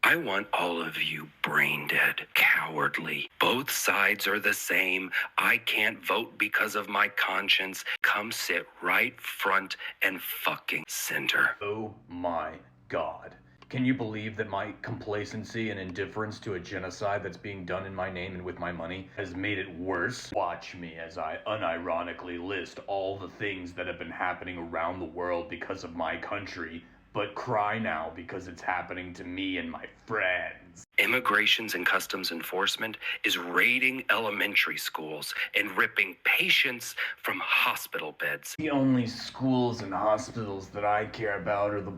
I want all of you brain dead, cowardly. Both sides are the same. I can't vote because of my conscience. Come sit right front and fucking center. Oh my God. Can you believe that my complacency and indifference to a genocide that's being done in my name and with my money has made it worse? Watch me as I unironically list all the things that have been happening around the world because of my country, but cry now because it's happening to me and my friends. Immigrations and Customs Enforcement is raiding elementary schools and ripping patients from hospital beds. The only schools and hospitals that I care about are the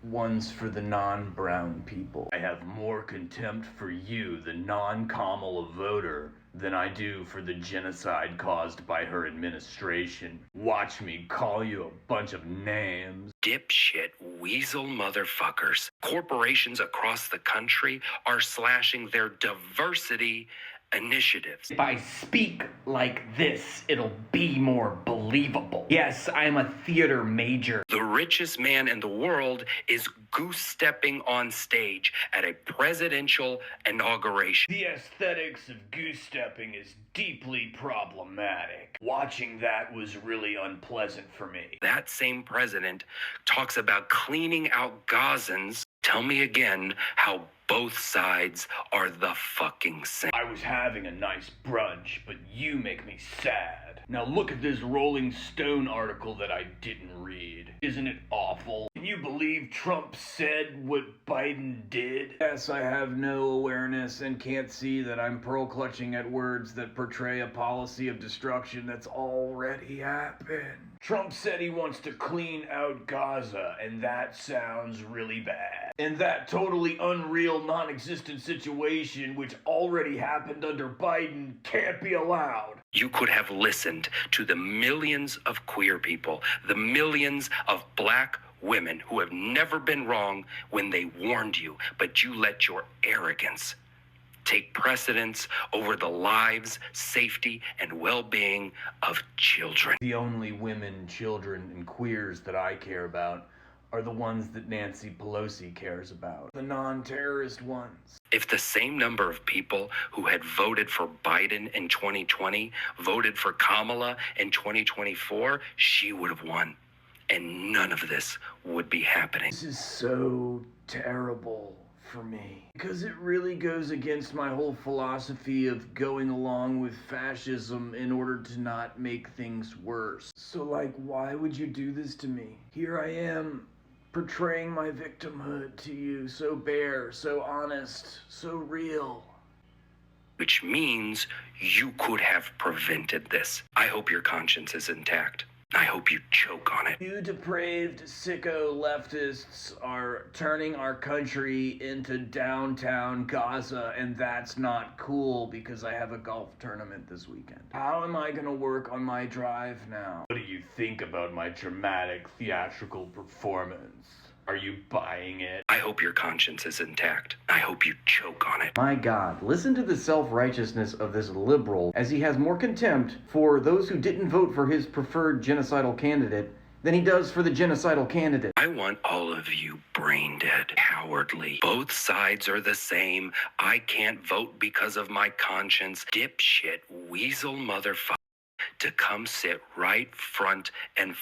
ones for the non-brown people. I have more contempt for you, the non-Kamala voter, than I do for the genocide caused by her administration. Watch me call you a bunch of names. Dipshit weasel motherfuckers. Corporations across the country are slashing their diversity initiatives. If I speak like this, it'll be more believable. Yes, I'm a theater major. The richest man in the world is goose-stepping on stage at a presidential inauguration. The aesthetics of goose-stepping is deeply problematic. Watching that was really unpleasant for me. That same president talks about cleaning out Gazans. Tell me again how both sides are the fucking same. I was having a nice brunch, but you make me sad. Now look at this Rolling Stone article that I didn't read. Isn't it awful? Can you believe Trump said what Biden did? Yes, I have no awareness and can't see that I'm pearl-clutching at words that portray a policy of destruction that's already happened. Trump said he wants to clean out Gaza, and that sounds really bad. And that totally unreal, non-existent situation, which already happened under Biden, can't be allowed. You could have listened to the millions of queer people, the millions of black women who have never been wrong when they warned you, but you let your arrogance take precedence over the lives, safety, and well-being of children. The only women, children, and queers that I care about are the ones that Nancy Pelosi cares about. The non-terrorist ones. If the same number of people who had voted for Biden in 2020 voted for Kamala in 2024, she would have won. And none of this would be happening. This is so terrible for me, because it really goes against my whole philosophy of going along with fascism in order to not make things worse. So like, why would you do this to me? Here I am, portraying my victimhood to you, so bare, so honest, so real. Which means you could have prevented this. I hope your conscience is intact. I hope you choke on it. You depraved, sicko leftists are turning our country into downtown Gaza, and that's not cool because I have a golf tournament this weekend. How am I gonna work on my drive now? What do you think about my dramatic, theatrical performance? Are you buying it? I hope your conscience is intact. I hope you choke on it. My God, listen to the self-righteousness of this liberal as he has more contempt for those who didn't vote for his preferred genocidal candidate than he does for the genocidal candidate. I want all of you brain dead, cowardly. Both sides are the same. I can't vote because of my conscience. Dipshit weasel motherfucker to come sit right front and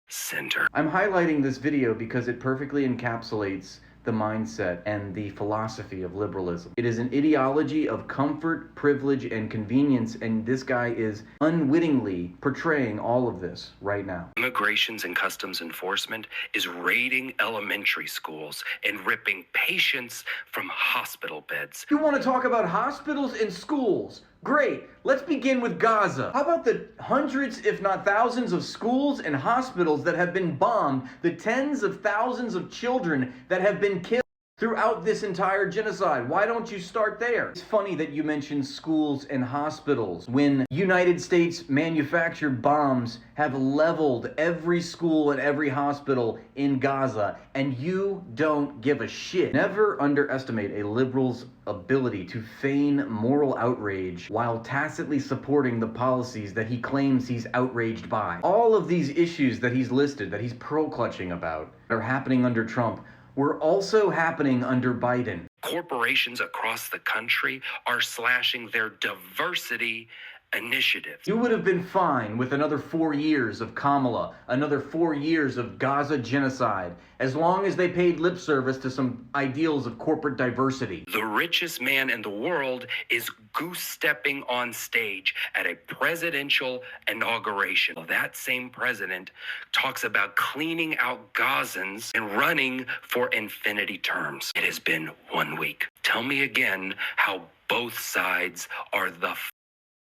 center. I'm highlighting this video because it perfectly encapsulates the mindset and the philosophy of liberalism. It is an ideology of comfort, privilege, and convenience, and this guy is unwittingly portraying all of this right now. Immigrations and Customs Enforcement is raiding elementary schools and ripping patients from hospital beds. You want to talk about hospitals and schools? Great, let's begin with Gaza. How about the hundreds, if not thousands, of schools and hospitals that have been bombed, the tens of thousands of children that have been killed throughout this entire genocide? Why don't you start there? It's funny that you mentioned schools and hospitals when United States manufactured bombs have leveled every school and every hospital in Gaza, and you don't give a shit. Never underestimate a liberal's ability to feign moral outrage while tacitly supporting the policies that he claims he's outraged by. All of these issues that he's listed, that he's pearl clutching about, are happening under Trump, were also happening under Biden. Corporations across the country are slashing their diversity initiatives. You would have been fine with another 4 years of Kamala, another 4 years of Gaza genocide, as long as they paid lip service to some ideals of corporate diversity. The richest man in the world is goose-stepping on stage at a presidential inauguration. That same president talks about cleaning out Gazans and running for infinity terms. It has been 1 week. Tell me again how both sides are the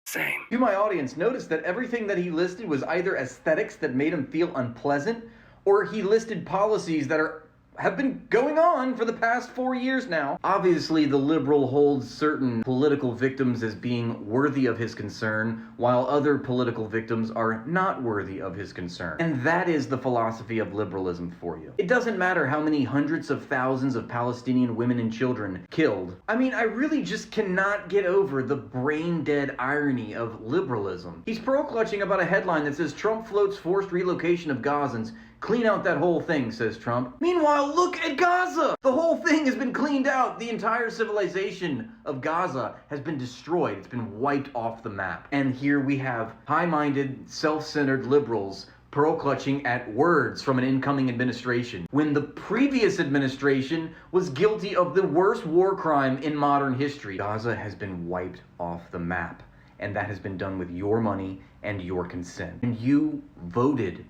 same. To my audience, notice that everything that he listed was either aesthetics that made him feel unpleasant, or he listed policies that have been going on for the past 4 years now. Obviously, the liberal holds certain political victims as being worthy of his concern, while other political victims are not worthy of his concern. And that is the philosophy of liberalism for you. It doesn't matter how many hundreds of thousands of Palestinian women and children killed. I mean, I really just cannot get over the brain-dead irony of liberalism. He's pro-clutching about a headline that says Trump floats forced relocation of Gazans. Clean out that whole thing, says Trump. Meanwhile, look at Gaza! The whole thing has been cleaned out. The entire civilization of Gaza has been destroyed. It's been wiped off the map. And here we have high-minded, self-centered liberals pearl-clutching at words from an incoming administration, when the previous administration was guilty of the worst war crime in modern history. Gaza has been wiped off the map, and that has been done with your money and your consent. And you voted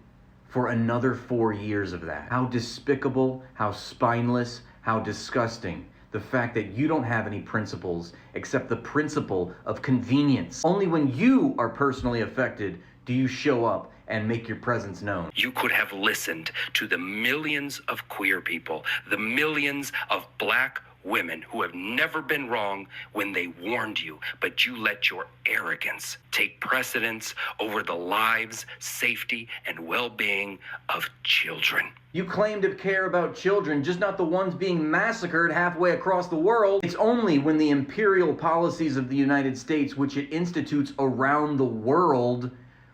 for another 4 years of that. How despicable, how spineless, how disgusting. The fact that you don't have any principles except the principle of convenience. Only when you are personally affected do you show up and make your presence known. You could have listened to the millions of queer people, the millions of black women who have never been wrong when they warned you, but you let your arrogance take precedence over the lives, safety, and well-being of children. You claim to care about children, just not the ones being massacred halfway across the world. It's only when the imperial policies of the United States, which it institutes around the world,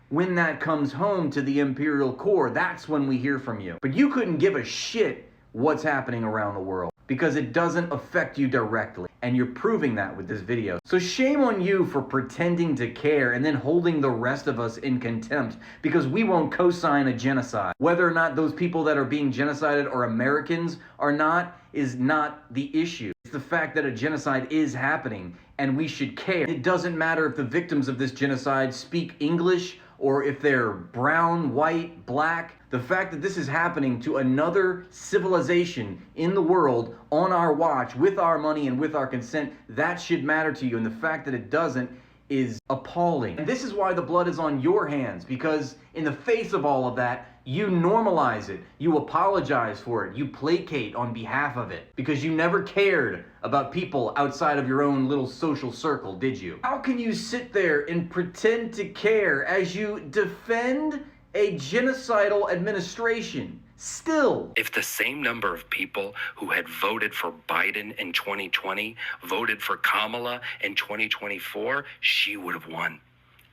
when that comes home to the imperial core, that's when we hear from you. But you couldn't give a shit what's happening around the world, because it doesn't affect you directly. And you're proving that with this video. So shame on you for pretending to care and then holding the rest of us in contempt because we won't co-sign a genocide. Whether or not those people that are being genocided are Americans or not is not the issue. It's the fact that a genocide is happening and we should care. It doesn't matter if the victims of this genocide speak English or if they're brown, white, black. The fact that this is happening to another civilization in the world on our watch, with our money and with our consent, that should matter to you. And the fact that it doesn't is appalling. And this is why the blood is on your hands, because in the face of all of that, you normalize it, you apologize for it, you placate on behalf of it, because you never cared about people outside of your own little social circle, did you? How can you sit there and pretend to care as you defend a genocidal administration? Still. If the same number of people who had voted for Biden in 2020 voted for Kamala in 2024, she would have won.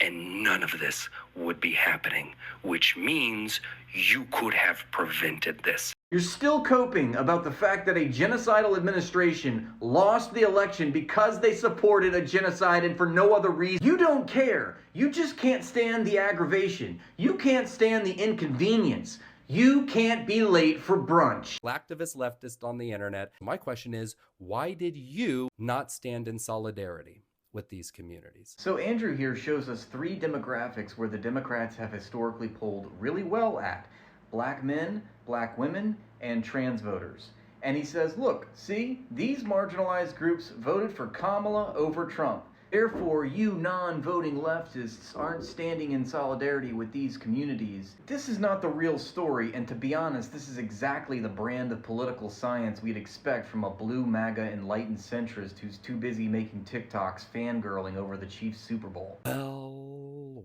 And none of this would be happening, which means you could have prevented this. You're still coping about the fact that a genocidal administration lost the election because they supported a genocide and for no other reason. You don't care. You just can't stand the aggravation. You can't stand the inconvenience. You can't be late for brunch. Activist leftist on the internet. My question is, why did you not stand in solidarity with these communities? So Andrew here shows us 3 demographics where the Democrats have historically polled really well at: black men, black women, and trans voters. And he says, look, see, these marginalized groups voted for Kamala over Trump. Therefore, you non-voting leftists aren't standing in solidarity with these communities. This is not the real story, and to be honest, this is exactly the brand of political science we'd expect from a blue MAGA enlightened centrist who's too busy making TikToks fangirling over the Chiefs Super Bowl. Well.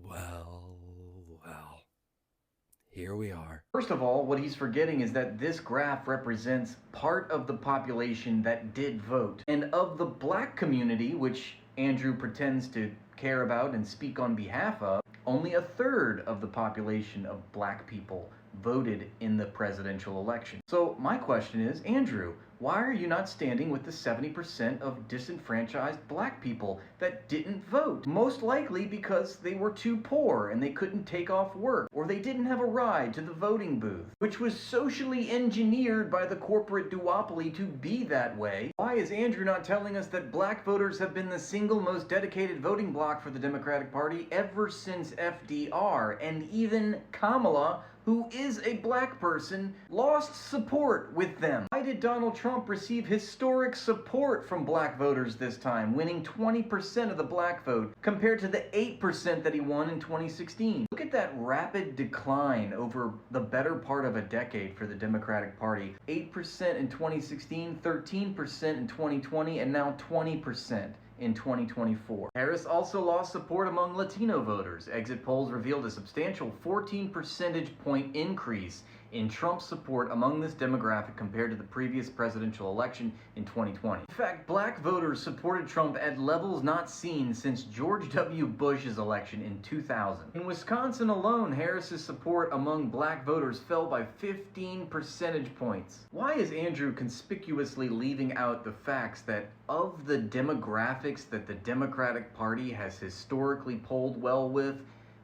Here we are. First of all, what he's forgetting is that this graph represents part of the population that did vote. And of the black community, which Andrew pretends to care about and speak on behalf of, only 1/3 of the population of black people voted in the presidential election. So my question is, Andrew, Why are you not standing with the 70% of disenfranchised black people that didn't vote? Most likely because they were too poor and they couldn't take off work, or they didn't have a ride to the voting booth, which was socially engineered by the corporate duopoly to be that way. Why is Andrew not telling us that black voters have been the single most dedicated voting bloc for the Democratic Party ever since FDR, and even Kamala, who is a black person, lost support with them? Why did Donald Trump receive historic support from black voters this time, winning 20% of the black vote compared to the 8% that he won in 2016? Look at that rapid decline over the better part of a decade for the Democratic Party. 8% in 2016, 13% in 2020, and now 20% in 2024. Harris also lost support among Latino voters. Exit polls revealed a substantial 14 percentage point increase in Trump's support among this demographic compared to the previous presidential election in 2020. In fact, black voters supported Trump at levels not seen since George W. Bush's election in 2000. In Wisconsin alone, Harris's support among black voters fell by 15 percentage points. Why is Andrew conspicuously leaving out the facts that of the demographics that the Democratic Party has historically polled well with,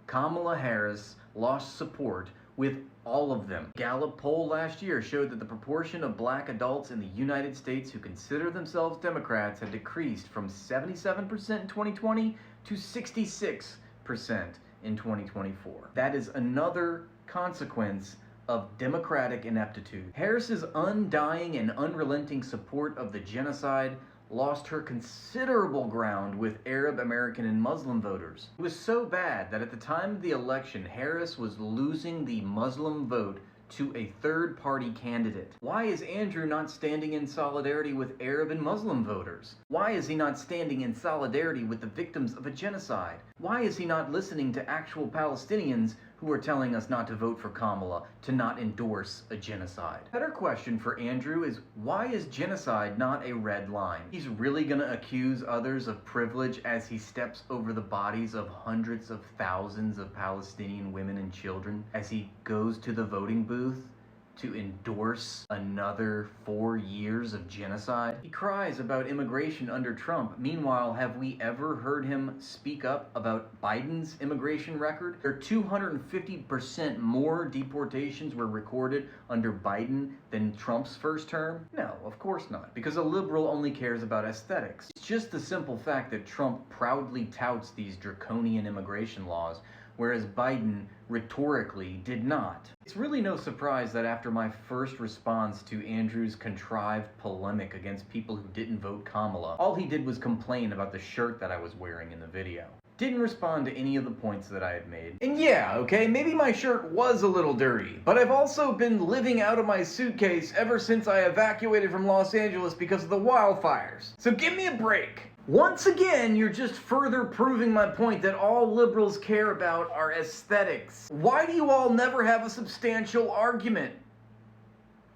Kamala Harris lost support with all of them? Gallup poll last year showed that the proportion of black adults in the United States who consider themselves Democrats had decreased from 77% in 2020 to 66% in 2024. That is another consequence of Democratic ineptitude. Harris's undying and unrelenting support of the genocide lost her considerable ground with Arab American and Muslim voters. It was so bad that at the time of the election, Harris was losing the Muslim vote to a third-party candidate. Why is Andrew not standing in solidarity with Arab and Muslim voters? Why is he not standing in solidarity with the victims of a genocide? Why is he not listening to actual Palestinians who are telling us not to vote for Kamala, to not endorse a genocide? Better question for Andrew is, why is genocide not a red line? He's really gonna accuse others of privilege as he steps over the bodies of hundreds of thousands of Palestinian women and children as he goes to the voting booth to endorse another 4 years of genocide? He cries about immigration under Trump. Meanwhile, have we ever heard him speak up about Biden's immigration record? There are 250% more deportations were recorded under Biden than Trump's first term? No, of course not, because a liberal only cares about aesthetics. It's just the simple fact that Trump proudly touts these draconian immigration laws, whereas Biden rhetorically did not. It's really no surprise that after my first response to Andrew's contrived polemic against people who didn't vote Kamala, all he did was complain about the shirt that I was wearing in the video. Didn't respond to any of the points that I had made. And yeah, okay, maybe my shirt was a little dirty, but I've also been living out of my suitcase ever since I evacuated from Los Angeles because of the wildfires. So give me a break. Once again, you're just further proving my point that all liberals care about are aesthetics. Why do you all never have a substantial argument?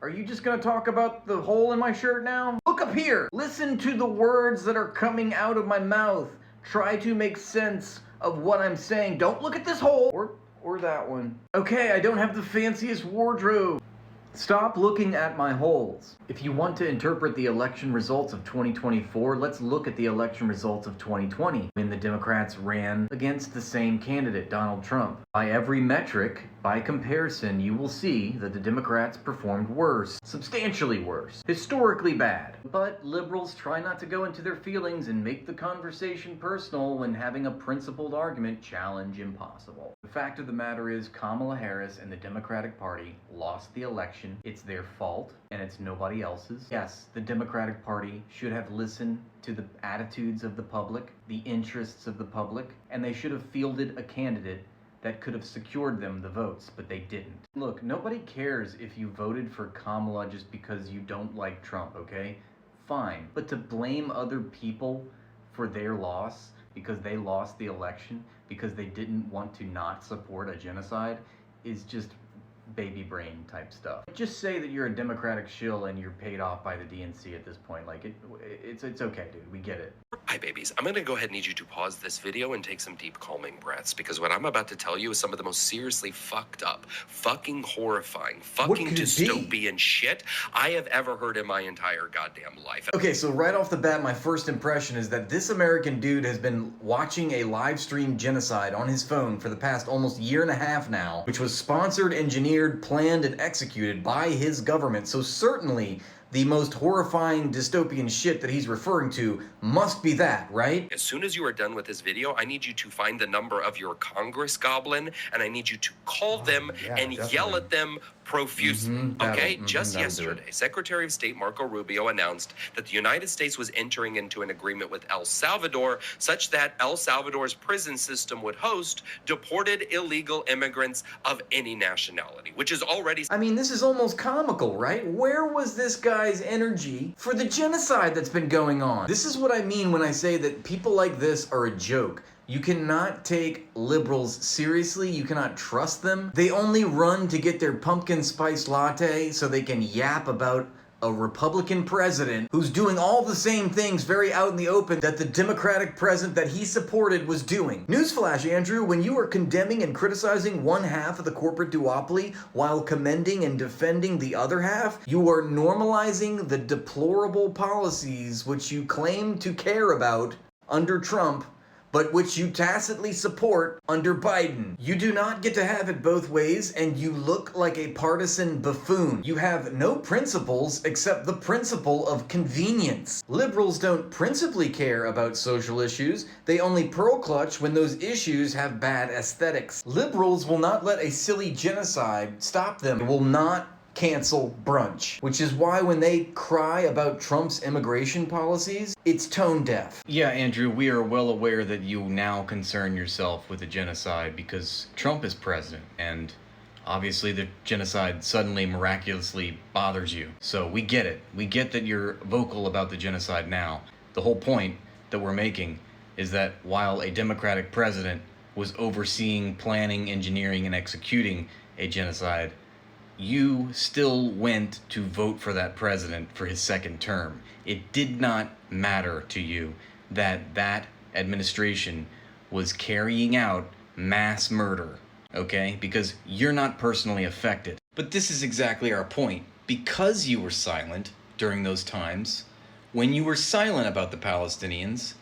Are you just gonna talk about the hole in my shirt now? Look up here. Listen to the words that are coming out of my mouth. Try to make sense of what I'm saying. Don't look at this hole or that one. Okay, I don't have the fanciest wardrobe. Stop looking at my holes. If you want to interpret the election results of 2024, let's look at the election results of 2020, when the Democrats ran against the same candidate, Donald Trump. By every metric, by comparison, you will see that the Democrats performed worse, substantially worse, historically bad. But liberals try not to go into their feelings and make the conversation personal when having a principled argument challenge impossible. The fact of the matter is, Kamala Harris and the Democratic Party lost the election. It's their fault, and it's nobody else's. Yes, the Democratic Party should have listened to the attitudes of the public, the interests of the public, and they should have fielded a candidate that could have secured them the votes, but they didn't. Look, nobody cares if you voted for Kamala just because you don't like Trump, okay? Fine. But to blame other people for their loss because they lost the election, because they didn't want to not support a genocide, is just baby brain type stuff. Just say that you're a Democratic shill and you're paid off by the DNC at this point. Like, it's okay, dude. We get it. Hi, babies. I'm going to go ahead and need you to pause this video and take some deep calming breaths, because what I'm about to tell you is some of the most seriously fucked up, fucking horrifying, fucking could it be? dystopian shit I have ever heard in my entire goddamn life. Okay, so right off the bat, my first impression is that this American dude has been watching a live stream genocide on his phone for the past almost year and a half now, which was sponsored, engineered, planned, and executed by his government. So certainly, the most horrifying dystopian shit that he's referring to must be that, right? As soon as you are done with this video, I need you to find the number of your Congress goblin, and I need you to call them and yell at them profusely. Okay? Just yesterday, Secretary of State Marco Rubio announced that the United States was entering into an agreement with El Salvador such that El Salvador's prison system would host deported illegal immigrants of any nationality, which is already... I mean, this is almost comical, right? Where was this guy's energy for the genocide that's been going on? This is what I mean when I say that people like this are a joke. You cannot take liberals seriously. You cannot trust them. They only run to get their pumpkin spice latte so they can yap about a Republican president who's doing all the same things very out in the open that the Democratic president that he supported was doing. Newsflash, Andrew, when you are condemning and criticizing one half of the corporate duopoly while commending and defending the other half, you are normalizing the deplorable policies which you claim to care about under Trump, but which you tacitly support under Biden. You do not get to have it both ways, and you look like a partisan buffoon. You have no principles except the principle of convenience. Liberals don't principally care about social issues. They only pearl clutch when those issues have bad aesthetics. Liberals will not let a silly genocide stop them. They will not cancel brunch, which is why when they cry about Trump's immigration policies, it's tone deaf. Yeah, Andrew, we are well aware that you now concern yourself with the genocide because Trump is president, and obviously the genocide suddenly miraculously bothers you. So we get it. We get that you're vocal about the genocide now. The whole point that we're making is that while a Democratic president was overseeing, planning, engineering, and executing a genocide, you still went to vote for that president for his second term. It did not matter to you that that administration was carrying out mass murder, okay? Because you're not personally affected. But this is exactly our point. Because you were silent during those times, when you were silent about the Palestinians,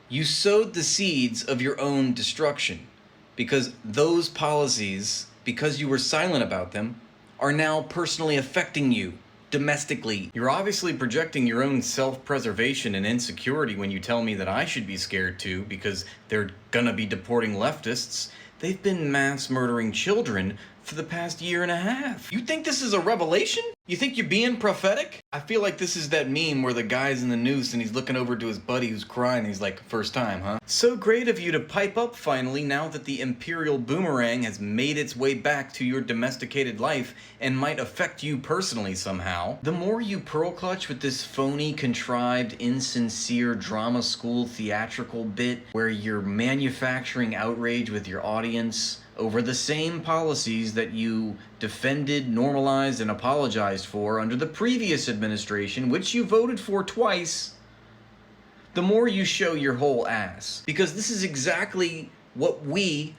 you sowed the seeds of your own destruction. Because those policies, because you were silent about them, are now personally affecting you domestically. You're obviously projecting your own self-preservation and insecurity when you tell me that I should be scared too because they're gonna be deporting leftists. They've been mass murdering children for the past year and a half. You think this is a revelation? You think you're being prophetic? I feel like this is that meme where the guy's in the noose and he's looking over to his buddy who's crying and he's like, first time, huh? So great of you to pipe up finally now that the imperial boomerang has made its way back to your domesticated life and might affect you personally somehow. The more you pearl clutch with this phony, contrived, insincere drama school theatrical bit where you're manufacturing outrage with your audience over the same policies that you defended, normalized, and apologized for under the previous administration, which you voted for twice, the more you show your whole ass. Because this is exactly what we,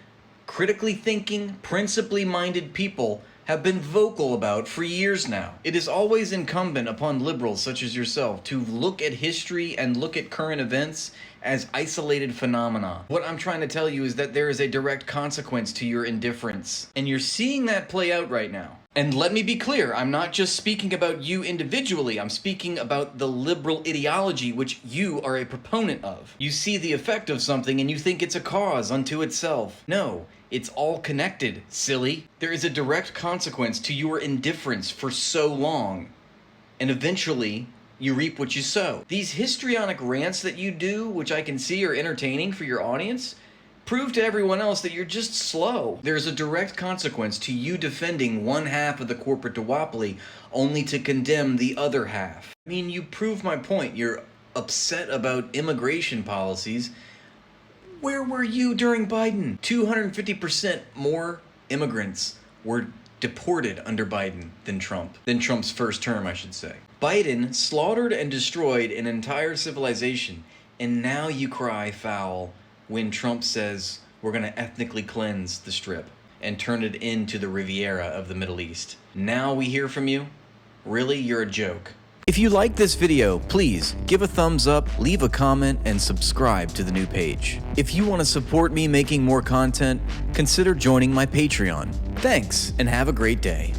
critically thinking, principally minded people, have been vocal about for years now. It is always incumbent upon liberals such as yourself to look at history and look at current events as isolated phenomena. What I'm trying to tell you is that there is a direct consequence to your indifference, and you're seeing that play out right now. And let me be clear, I'm not just speaking about you individually, I'm speaking about the liberal ideology which you are a proponent of. You see the effect of something and you think it's a cause unto itself. No, it's all connected, silly. There is a direct consequence to your indifference for so long, and eventually you reap what you sow. These histrionic rants that you do, which I can see are entertaining for your audience, prove to everyone else that you're just slow. There's a direct consequence to you defending one half of the corporate duopoly only to condemn the other half. I mean, you prove my point. You're upset about immigration policies. Where were you during Biden? 250% more immigrants were deported under Biden than Trump. Than Trump's first term, I should say. Biden slaughtered and destroyed an entire civilization And now you cry foul when Trump says we're going to ethnically cleanse the Strip and turn it into the Riviera of the Middle East. Now we hear from you? Really, you're a joke. If you like this video, please give a thumbs up, leave a comment, and subscribe to the new page. If you want to support me making more content, consider joining my Patreon. Thanks, and have a great day.